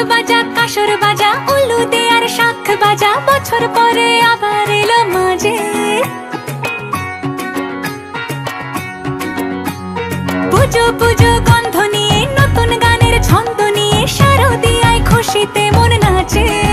বাজা কাসর বাজা উলু দে আর শাখ বাজা বছর পরে আবার এলো মাঝে। পুজো পুজো গন্ধ নিয়ে নতুন গানের ছন্দ নিয়ে শারদিয়ায় খুশিতে মন নাচে।